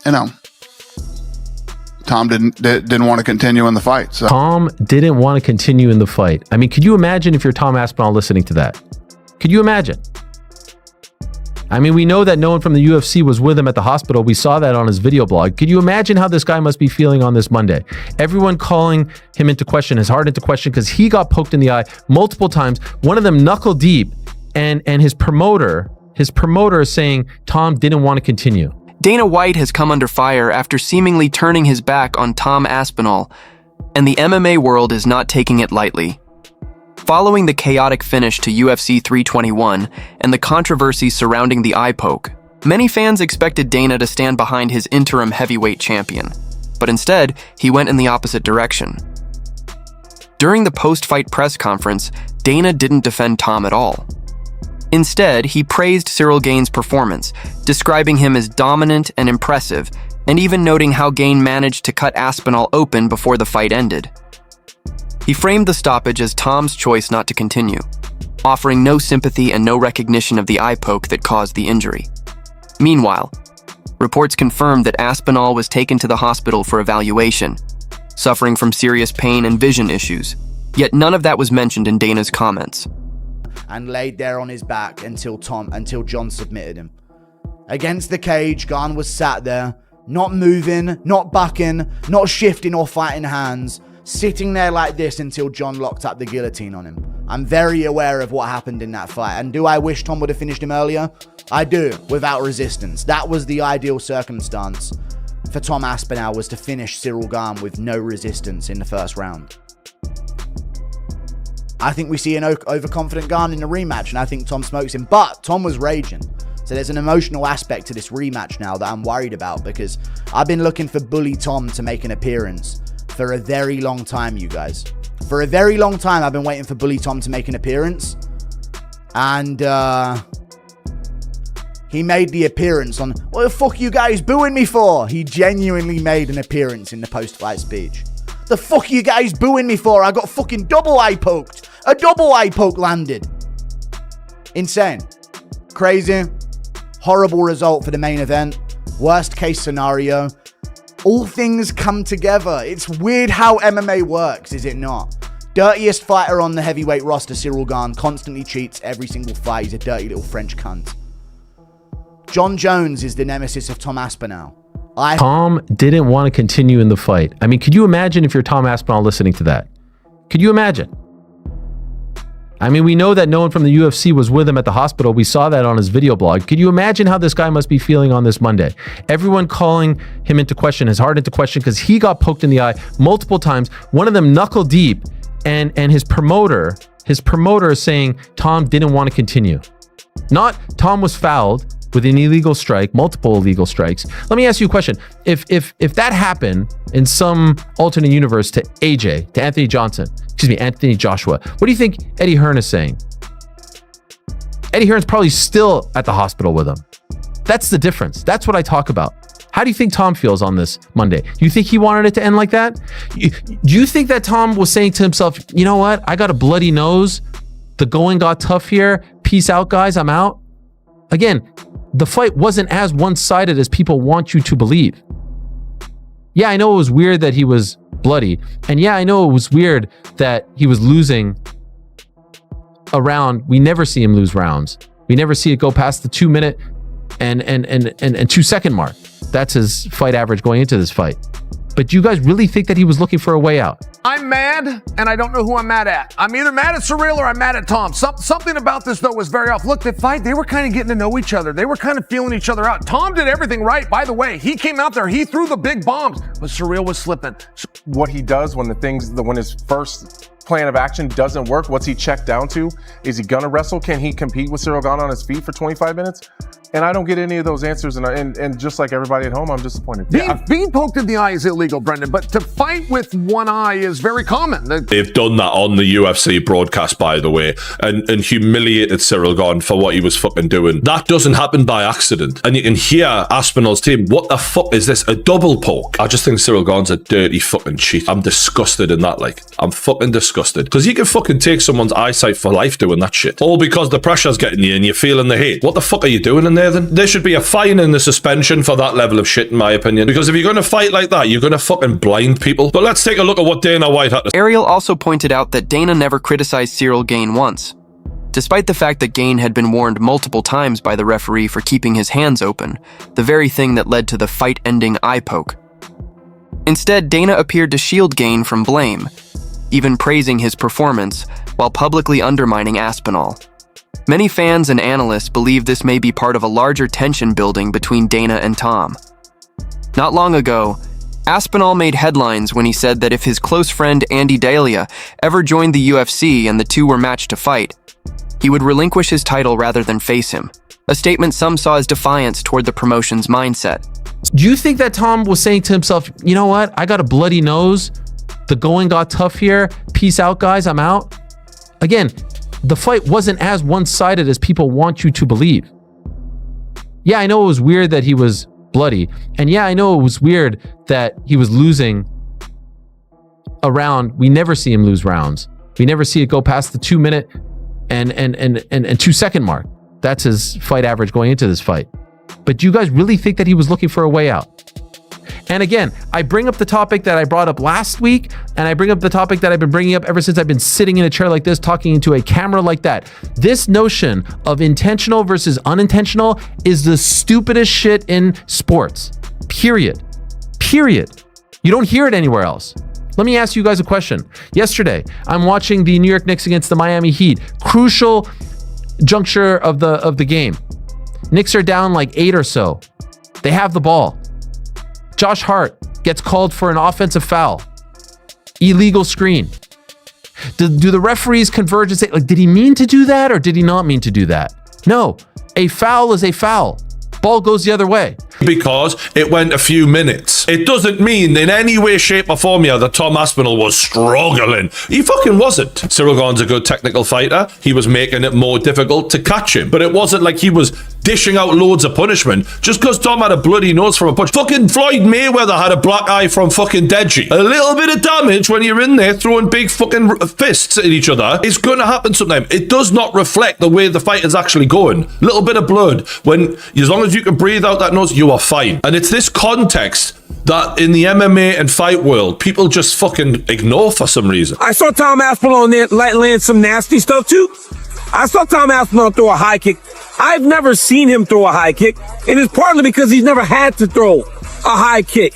you know, Tom didn't want to continue in the fight. So. Tom didn't want to continue in the fight. I mean, could you imagine if you're Tom Aspinall listening to that? Could you imagine? I mean, we know that no one from the UFC was with him at the hospital. We saw that on his video blog. Could you imagine how this guy must be feeling on this Monday? Everyone calling him into question, his heart into question, because he got poked in the eye multiple times, one of them knuckle deep, and his promoter is saying Tom didn't want to continue. Dana White has come under fire after seemingly turning his back on Tom Aspinall, and the MMA world is not taking it lightly. Following the chaotic finish to UFC 321 and the controversy surrounding the eye poke, many fans expected Dana to stand behind his interim heavyweight champion, but instead, he went in the opposite direction. During the post-fight press conference, Dana didn't defend Tom at all. Instead, he praised Ciryl Gane's performance, describing him as dominant and impressive, and even noting how Gane managed to cut Aspinall open before the fight ended. He framed the stoppage as Tom's choice not to continue, offering no sympathy and no recognition of the eye poke that caused the injury. Meanwhile, reports confirmed that Aspinall was taken to the hospital for evaluation, suffering from serious pain and vision issues, yet none of that was mentioned in Dana's comments. And laid there on his back until John submitted him. Against the cage, Gane was sat there, not moving, not bucking, not shifting or fighting hands, sitting there like this until John locked up the guillotine on him. I'm very aware of what happened in that fight. And do I wish Tom would have finished him earlier? I do, without resistance. That was the ideal circumstance for Tom Aspinall, was to finish Ciryl Gane with no resistance in the first round. I think we see an overconfident Gane in the rematch, and I think Tom smokes him. But Tom was raging. So there's an emotional aspect to this rematch now that I'm worried about, because I've been looking for Bully Tom to make an appearance for a very long time, you guys. For a very long time, I've been waiting for Bully Tom to make an appearance. And he made the appearance on, what the fuck you guys booing me for? He genuinely made an appearance in the post-fight speech. The fuck you guys booing me for? I got fucking double eye poked. A double eye poke landed. Insane. Crazy. Horrible result for the main event. Worst case scenario. All things come together. It's weird how MMA works, is it not? Dirtiest fighter on the heavyweight roster, Ciryl Gane, constantly cheats every single fight. He's a dirty little French cunt. John Jones is the nemesis of Tom Aspinall. Tom didn't want to continue in the fight. I mean, could you imagine if you're Tom Aspinall listening to that? Could you imagine? I mean, we know that no one from the UFC was with him at the hospital. We saw that on his video blog. Could you imagine how this guy must be feeling on this Monday? Everyone calling him into question, his heart into question, because he got poked in the eye multiple times, one of them knuckle deep, and his promoter is saying Tom didn't want to continue. Not Tom was fouled with an illegal strike, multiple illegal strikes. Let me ask you a question. If that happened in some alternate universe to AJ, to Anthony Joshua, what do you think Eddie Hearn is saying? Eddie Hearn's probably still at the hospital with him. That's the difference. That's what I talk about. How do you think Tom feels on this Monday? Do you think he wanted it to end like that? Do you think that Tom was saying to himself, you know what? I got a bloody nose. The going got tough here. Peace out, guys. I'm out. Again, the fight wasn't as one-sided as people want you to believe. Yeah, I know it was weird that he was bloody. And yeah, I know it was weird that he was losing a round. We never see him lose rounds. We never see it go past the 2 minute and 2 second mark. That's his fight average going into this fight. But do you guys really think that he was looking for a way out? I'm mad, and I don't know who I'm mad at. I'm either mad at Ciryl or I'm mad at Tom. Something about this, though, was very off. Look, the fight, they were kind of getting to know each other. They were kind of feeling each other out. Tom did everything right, by the way. He came out there, he threw the big bombs, but Ciryl was slipping. What he does when his first plan of action doesn't work, what's he checked down to? Is he gonna wrestle? Can he compete with Ciryl Gane on his feet for 25 minutes? And I don't get any of those answers, and just like everybody at home, I'm disappointed. Being poked in the eye is illegal, Brendan, but to fight with one eye is very common. They've done that on the UFC broadcast, by the way, and humiliated Ciryl Gane for what he was fucking doing. That doesn't happen by accident. And you can hear Aspinall's team, what the fuck is this? A double poke? I just think Ciryl Gane's a dirty fucking cheat. I'm disgusted in that, like. I'm fucking disgusted. Because you can fucking take someone's eyesight for life doing that shit. All because the pressure's getting you and you're feeling the heat. What the fuck are you doing in Nathan. There should be a fine and a suspension for that level of shit, in my opinion. Because if you're going to fight like that, you're going to fucking blind people. But let's take a look at what Dana White had to say. Ariel also pointed out that Dana never criticized Ciryl Gane once, despite the fact that Gane had been warned multiple times by the referee for keeping his hands open, the very thing that led to the fight-ending eye poke. Instead, Dana appeared to shield Gane from blame, even praising his performance while publicly undermining Aspinall. Many fans and analysts believe this may be part of a larger tension building between Dana and Tom. Not long ago, Aspinall made headlines when he said that if his close friend Andy D'Elia ever joined the UFC and the two were matched to fight, he would relinquish his title rather than face him, a statement some saw as defiance toward the promotion's mindset. Do you think that Tom was saying to himself, you know what? I got a bloody nose. The going got tough here. Peace out, guys. I'm out. Again, the fight wasn't as one-sided as people want you to believe. Yeah, I know it was weird that he was bloody. And yeah, I know it was weird that he was losing a round. We never see him lose rounds. We never see it go past the 2 minute and 2 second mark. That's his fight average going into this fight. But do you guys really think that he was looking for a way out? And again, I bring up the topic that I brought up last week, and I bring up the topic that I've been bringing up ever since I've been sitting in a chair like this, talking into a camera like that. This notion of intentional versus unintentional is the stupidest shit in sports. Period. Period. You don't hear it anywhere else. Let me ask you guys a question. Yesterday, I'm watching the New York Knicks against the Miami Heat. Crucial juncture of the game. Knicks are down like 8 or so. They have the ball. Josh Hart gets called for an offensive foul. Illegal screen. Do the referees converge and say, like, did he mean to do that or did he not mean to do that? No, a foul is a foul. Ball goes the other way. Because it went a few minutes. It doesn't mean in any way, shape, or form here that Tom Aspinall was struggling. He fucking wasn't. Ciryl Gane's a good technical fighter. He was making it more difficult to catch him. But it wasn't like he was dishing out loads of punishment just because Tom had a bloody nose from a punch. Fucking Floyd Mayweather had a black eye from fucking Deji. A little bit of damage when you're in there throwing big fucking fists at each other is going to happen sometime. It does not reflect the way the fight is actually going. Little bit of blood. When, as long as you can breathe out that nose, you are fine. And it's this context that in the MMA and fight world, people just fucking ignore for some reason. I saw Tom Aspinall land some nasty stuff too. I saw Tom Aspinall throw a high kick. I've never seen him throw a high kick, and it's partly because he's never had to throw a high kick.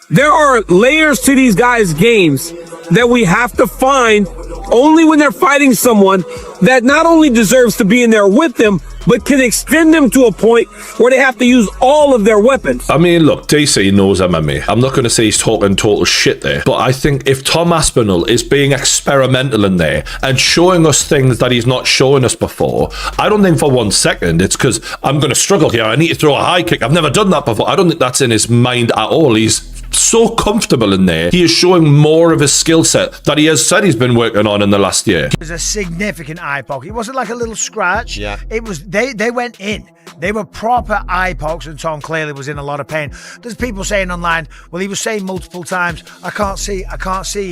There are layers to these guys' games that we have to find only when they're fighting someone that not only deserves to be in there with them, but can extend them to a point where they have to use all of their weapons. I mean, look, DC knows MMA. I'm not going to say he's talking total shit there, but I think if Tom Aspinall is being experimental in there and showing us things that he's not showing us before, I don't think for 1 second it's because I'm going to struggle here. I need to throw a high kick. I've never done that before. I don't think that's in his mind at all. He's so comfortable in there. He is showing more of his skill set that he has said he's been working on in the last year. It was a significant eye poke. It wasn't like a little scratch. Yeah. It was, they went in. They were proper eye pokes, and Tom clearly was in a lot of pain. There's people saying online, well, he was saying multiple times, I can't see.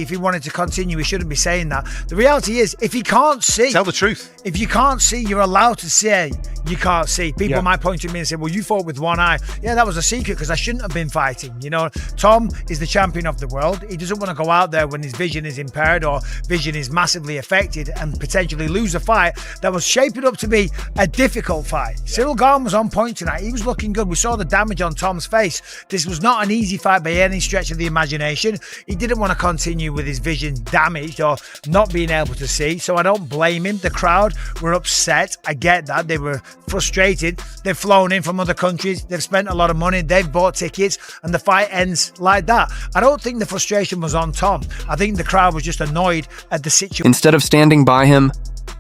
If he wanted to continue, he shouldn't be saying that. The reality is, if he can't see, tell the truth. If you can't see, you're allowed to say you can't see. People might point to me and say, well, you fought with one eye. Yeah, that was a secret because I shouldn't have been fighting. You know, Tom is the champion of the world. He doesn't want to go out there when his vision is impaired or vision is massively affected and potentially lose a fight that was shaping up to be a difficult fight. Ciryl Gane was on point tonight. He was looking good. We saw the damage on Tom's face. This was not an easy fight by any stretch of the imagination. He didn't want to continue with his vision damaged or not being able to see, so I don't blame him. The crowd were upset. I get that. They were frustrated. They've flown in from other countries. They've spent a lot of money. They've bought tickets, and the fight ends like that. I don't think the frustration was on Tom. I think the crowd was just annoyed at the situation. Instead of standing by him,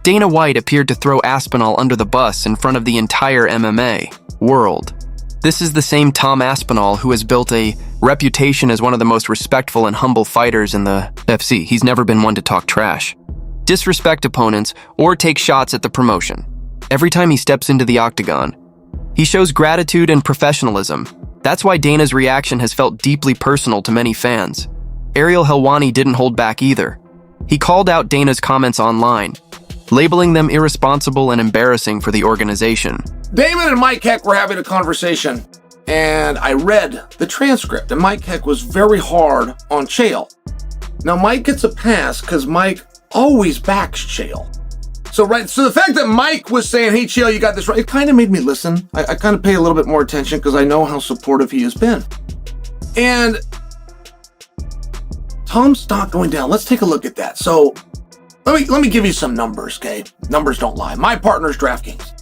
Dana White appeared to throw Aspinall under the bus in front of the entire MMA world. This is the same Tom Aspinall who has built a reputation as one of the most respectful and humble fighters in the UFC. He's never been one to talk trash, disrespect opponents, or take shots at the promotion. Every time he steps into the octagon, he shows gratitude and professionalism. That's why Dana's reaction has felt deeply personal to many fans. Ariel Helwani didn't hold back either. He called out Dana's comments online, labeling them irresponsible and embarrassing for the organization. Damon and Mike Heck were having a conversation, and I read the transcript, and Mike Heck was very hard on Chael. Now, Mike gets a pass because Mike always backs Chael. So the fact that Mike was saying, hey, Chael, you got this right, it kind of made me listen. I kind of pay a little bit more attention because I know how supportive he has been. And Tom's stock going down. Let's take a look at that. So let me give you some numbers, okay? Numbers don't lie. My partner's DraftKings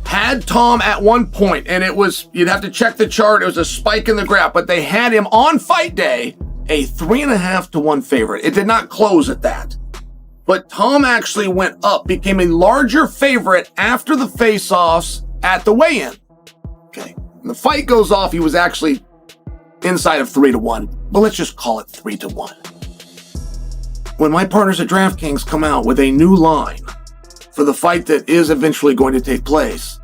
had Tom at one point, and it was, you'd have to check the chart, it was a spike in the graph, but they had him on fight day a 3.5 to 1 favorite. It did not close at that. But Tom actually went up, became a larger favorite after the face-offs at the weigh-in. Okay. When the fight goes off, he was actually inside of 3 to 1. But let's just call it 3 to 1. When my partners at DraftKings come out with a new line for the fight that is eventually going to take place,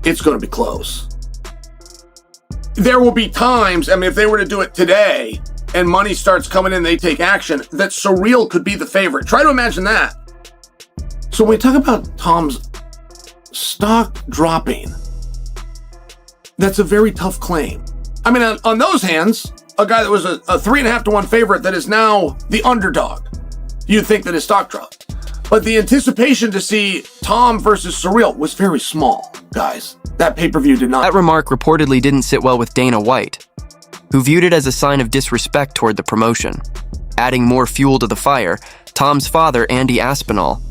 it's going to be close. There will be times, I mean, if they were to do it today and money starts coming in, they take action, that Ciryl could be the favorite. Try to imagine that. So when we talk about Tom's stock dropping, that's a very tough claim. I mean, on those hands, a guy that was a 3.5 to 1 favorite that is now the underdog, you'd think that his stock dropped. But the anticipation to see Tom versus Ciryl was very small, guys. That pay-per-view did not. That remark reportedly didn't sit well with Dana White, who viewed it as a sign of disrespect toward the promotion. Adding more fuel to the fire, Tom's father, Andy Aspinall,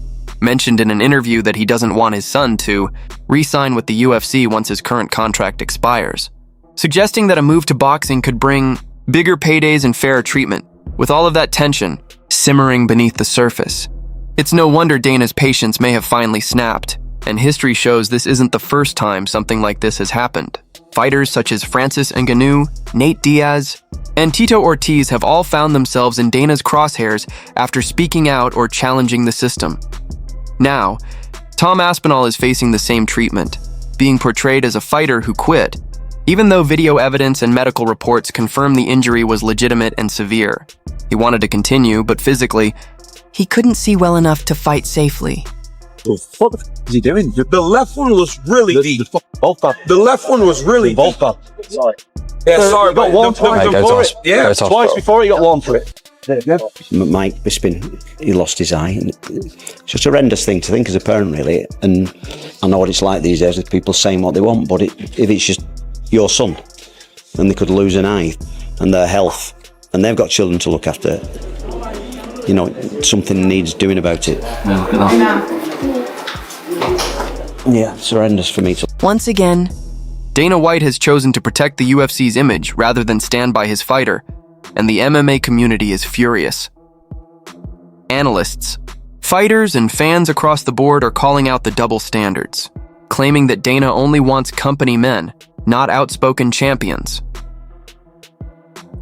mentioned in an interview that he doesn't want his son to re-sign with the UFC once his current contract expires, suggesting that a move to boxing could bring bigger paydays and fairer treatment, with all of that tension simmering beneath the surface. It's no wonder Dana's patience may have finally snapped, and history shows this isn't the first time something like this has happened. Fighters such as Francis Ngannou, Nate Diaz, and Tito Ortiz have all found themselves in Dana's crosshairs after speaking out or challenging the system. Now, Tom Aspinall is facing the same treatment, being portrayed as a fighter who quit, even though video evidence and medical reports confirm the injury was legitimate and severe. He wanted to continue, but physically, he couldn't see well enough to fight safely. What the f is he doing? The left one was really deep. The left one was really deep. Sorry. Yeah, sorry, you got one point before it. Yeah, twice before he got one for it. Mike Bisping, he lost his eye. And it's just a horrendous thing to think as a parent, really. And I know what it's like these days with people saying what they want, but if it's just your son, then they could lose an eye and their health, and they've got children to look after. You know, something needs doing about it. Yeah, it's horrendous for me to... Once again, Dana White has chosen to protect the UFC's image rather than stand by his fighter, and the MMA community is furious. Analysts, fighters, and fans across the board are calling out the double standards, claiming that Dana only wants company men, not outspoken champions.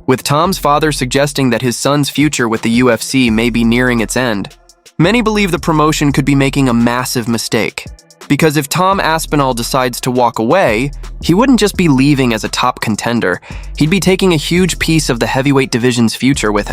With Tom's father suggesting that his son's future with the UFC may be nearing its end, many believe the promotion could be making a massive mistake. Because if Tom Aspinall decides to walk away, he wouldn't just be leaving as a top contender, he'd be taking a huge piece of the heavyweight division's future with him.